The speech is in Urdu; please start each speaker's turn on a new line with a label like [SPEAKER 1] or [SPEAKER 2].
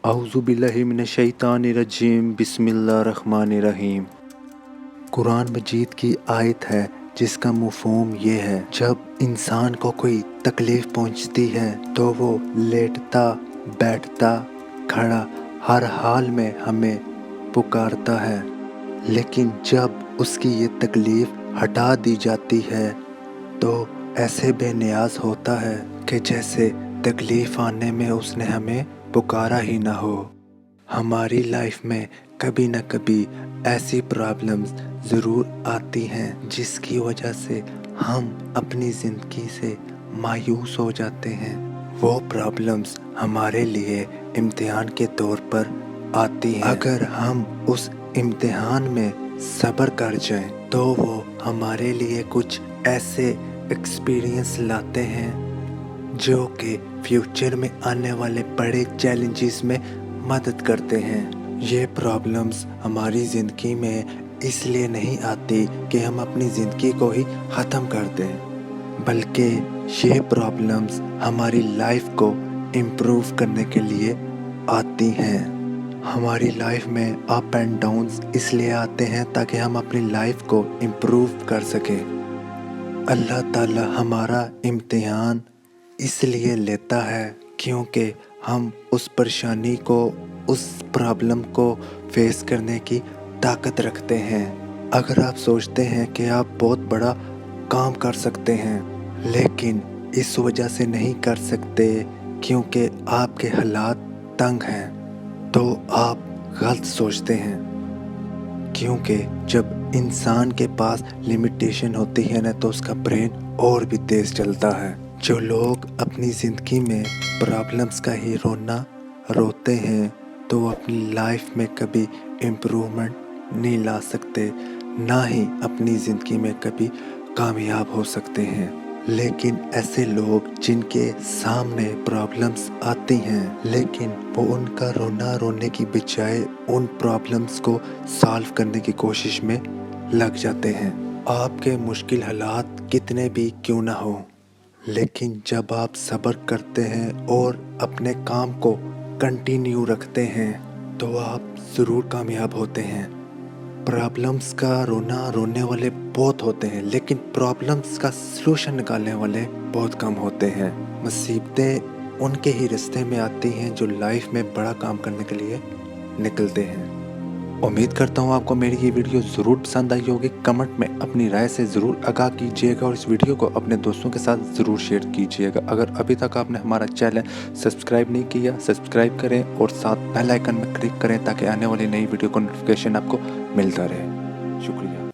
[SPEAKER 1] اعوذ باللہ من الشیطان الرجیم بسم اللہ الرحمن الرحیم۔ قرآن مجید کی آیت ہے جس کا مفہوم یہ ہے، جب انسان کو کوئی تکلیف پہنچتی ہے تو وہ لیٹتا بیٹھتا کھڑا ہر حال میں ہمیں پکارتا ہے، لیکن جب اس کی یہ تکلیف ہٹا دی جاتی ہے تو ایسے بے نیاز ہوتا ہے کہ جیسے تکلیف آنے میں اس نے ہمیں پکارا ہی نہ ہو۔ ہماری لائف میں کبھی نہ کبھی ایسی پرابلمز ضرور آتی ہیں جس کی وجہ سے ہم اپنی زندگی سے مایوس ہو جاتے ہیں۔ وہ پرابلمز ہمارے لیے امتحان کے طور پر آتی ہیں۔ اگر ہم اس امتحان میں صبر کر جائیں تو وہ ہمارے لیے کچھ ایسے ایکسپیرینس لاتے ہیں جو کہ فیوچر میں آنے والے بڑے چیلنجز میں مدد کرتے ہیں۔ یہ پرابلمز ہماری زندگی میں اس لیے نہیں آتی کہ ہم اپنی زندگی کو ہی ختم کر دیں، بلکہ یہ پرابلمز ہماری لائف کو امپروو کرنے کے لیے آتی ہیں۔ ہماری لائف میں اپ اینڈ ڈاؤنز اس لیے آتے ہیں تاکہ ہم اپنی لائف کو امپروو کر سکیں۔ اللہ تعالیٰ ہمارا امتحان اس لیے لیتا ہے کیونکہ ہم اس پریشانی کو، اس پرابلم کو فیس کرنے کی طاقت رکھتے ہیں۔ اگر آپ سوچتے ہیں کہ آپ بہت بڑا کام کر سکتے ہیں لیکن اس وجہ سے نہیں کر سکتے کیونکہ آپ کے حالات تنگ ہیں تو آپ غلط سوچتے ہیں، کیونکہ جب انسان کے پاس لمیٹیشن ہوتی ہے نا تو اس کا برین اور بھی تیز چلتا ہے۔ جو لوگ اپنی زندگی میں پرابلمز کا ہی روتے ہیں تو وہ اپنی لائف میں کبھی امپرومنٹ نہیں لا سکتے، نہ ہی اپنی زندگی میں کبھی کامیاب ہو سکتے ہیں۔ لیکن ایسے لوگ جن کے سامنے پرابلمز آتی ہیں لیکن وہ ان کا رونے کی بجائے ان پرابلمز کو سالو کرنے کی کوشش میں لگ جاتے ہیں۔ آپ کے مشکل حالات کتنے بھی کیوں نہ ہوں، لیکن جب آپ صبر کرتے ہیں اور اپنے کام کو کنٹینیو رکھتے ہیں تو آپ ضرور کامیاب ہوتے ہیں۔ پرابلمز کا رونے والے بہت ہوتے ہیں لیکن پرابلمز کا سلوشن نکالنے والے بہت کم ہوتے ہیں۔ مصیبتیں ان کے ہی رستے میں آتی ہیں جو لائف میں بڑا کام کرنے کے لیے نکلتے ہیں۔ امید کرتا ہوں آپ کو میری یہ ویڈیو ضرور پسند آئی ہوگی۔ کمنٹ میں اپنی رائے سے ضرور آگاہ کیجیے گا اور اس ویڈیو کو اپنے دوستوں کے ساتھ ضرور شیئر کیجیے گا۔ اگر ابھی تک آپ نے ہمارا چینل سبسکرائب نہیں کیا، سبسکرائب کریں اور ساتھ بیل آئیکن میں کلک کریں تاکہ آنے والی نئی ویڈیو کو نوٹیفیکیشن آپ کو ملتا رہے۔ شکریہ۔